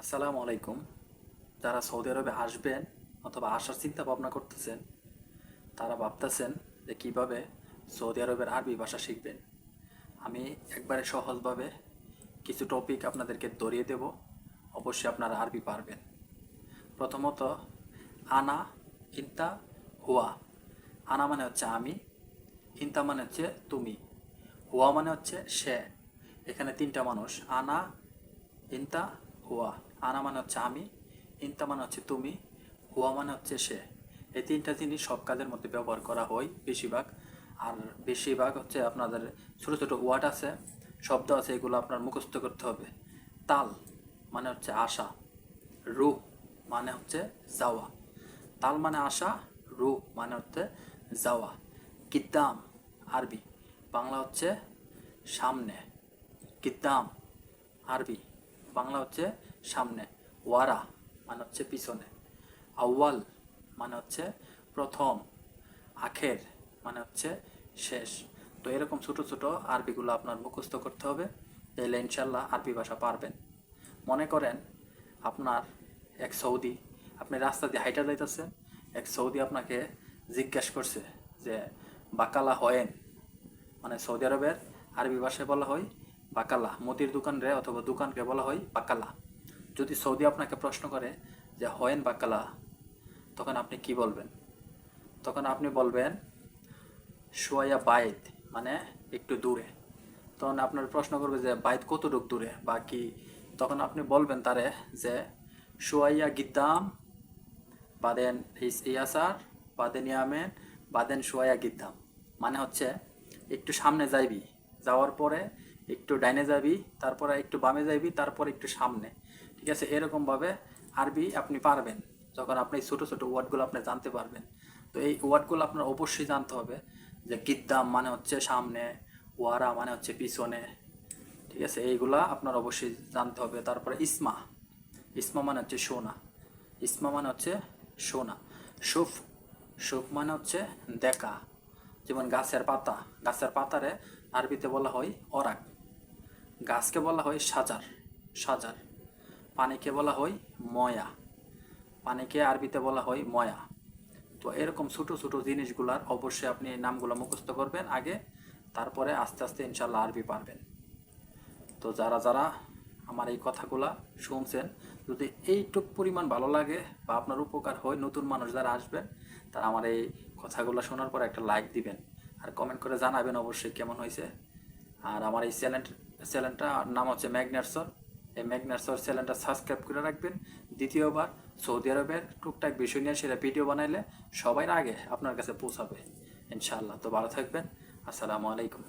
আসসালামু আলাইকুম। যারা সৌদি আরবে আসবেন অথবা আসার চিন্তা ভাবনা করতেছেন, তারা ভাবতেছেন যে কিভাবে সৌদি আরবের আরবি ভাষা শিখবেন। আমি একবারে সহজভাবে কিছু টপিক আপনাদেরকে ধরিয়ে দেব। অবশ্যই আপনারা আরবি পারবেন। প্রথমত, আনা, ইনতা, হুয়া। আনা মানে হচ্ছে আমি, ইনতা মানে হচ্ছে তুমি, হুয়া মানে হচ্ছে সে। এখানে তিনটা মানুষ, আনা, ইনতা, হুয়া। আনা মানে হচ্ছে আমি, ইনতা মানে হচ্ছে তুমি, হুয়া মানে হচ্ছে সে। এই তিনটা জিনিস সব কাজের মধ্যে ব্যবহার করা হয় বেশিরভাগ। আর বেশিরভাগ হচ্ছে আপনাদের ছোট ছোট ওয়ার্ড আছে, শব্দ আছে, এগুলো আপনার মুখস্থ করতে হবে। তাল মানে হচ্ছে আশা, রু মানে হচ্ছে যাওয়া। তাল মানে আশা, রু মানে হচ্ছে যাওয়া। কিদ্দাম আরবি, বাংলা হচ্ছে সামনে। কিদ্দাম আরবি, বাংলা হচ্ছে সামনে। ওয়ারা মানে হচ্ছে পিছনে। আউয়াল মানে হচ্ছে প্রথম। আখের মানে হচ্ছে শেষ। তো এরকম ছোট ছোট আরবিগুলো আপনার মুখস্থ করতে হবে, তাহলে ইনশাল্লাহ আরবি ভাষা পারবেন। মনে করেন আপনার এক সৌদি, আপনি রাস্তা দিয়ে হাইটা যাইতেছেন, এক সৌদি আপনাকে জিজ্ঞাসা করছে যে বাকালা হয়েন, মানে সৌদি আরবের আরবি ভাষায় বলা হয় বাকালা। মুদির দোকান রে অথবা দোকানকে বলা হয় বাকালা। যদি সৌদি আপনাকে প্রশ্ন করে যে হয়েন বাকালা, তখন আপনি কি বলবেন? তখন আপনি বলবেন সোয়া বাইত, মানে একটু দূরে। তখন আপনার প্রশ্ন করবে যে বাইত কতটুক দূরে বা কি, তখন আপনি বলবেন তারে যে সোয়াইয়া গিদ্দাম, বাদেন ইয়াসার, বাদেন ইয়ামেন, বাদেন সোয়া গিদ্দাম। মানে হচ্ছে একটু সামনে যাইবি, যাওয়ার পরে একটু ডাইনে যাবি, তারপরে একটু বামে যাইবি, তারপরে একটু সামনে। ঠিক আছে, এরকমভাবে আরবি আপনি পারবেন যখন আপনি ছোটো ছোটো ওয়ার্ডগুলো আপনি জানতে পারবেন। তো এই ওয়ার্ডগুলো আপনার অবশ্যই জানতে হবে যে গিদ্দাম মানে হচ্ছে সামনে, ওয়ারা মানে হচ্ছে পিছনে। ঠিক আছে, এইগুলা আপনার অবশ্যই জানতে হবে। তারপরে ইসমা, ইসমা মানে হচ্ছে সোনা, ইসমা মানে হচ্ছে সোনা। সুফ, সুফ মানে হচ্ছে দেখা। যেমন গাছের পাতা, গাছের পাতারে আরবিতে বলা হয় অরাক। গাছকে বলা হয় সাজার, সাজার। পানিকে বলা হয় ময়া, পানিকে আরবিতে বলা হয় ময়া। তো এরকম ছোটো ছোটো জিনিসগুলার অবশ্যই আপনি এই নামগুলো মুখস্থ করবেন আগে, তারপরে আস্তে আস্তে ইনশাল্লাহ আরবি পারবেন। তো যারা যারা আমার এই কথাগুলা শুনছেন, যদি এইটুক পরিমাণ ভালো লাগে বা আপনার উপকার হয়, নতুন মানুষ যারা আসবেন তারা আমার এই কথাগুলো শোনার পর একটা লাইক দিবেন আর কমেন্ট করে জানাবেন অবশ্যই কেমন হয়েছে। আর আমার এই চ্যানেলটা নাম হচ্ছে ম্যাগনারসর। এই ম্যাগনারসর চ্যানেলটা সাবস্ক্রাইব করে রাখবেন। দ্বিতীয়বার সৌদি আরবের টুকটাক বিষয় নিয়ে সেটা ভিডিও বানাইলে সবার আগে আপনার কাছে পৌঁছাবে ইনশাআল্লাহ। তো ভালো থাকবেন। আসসালামু আলাইকুম।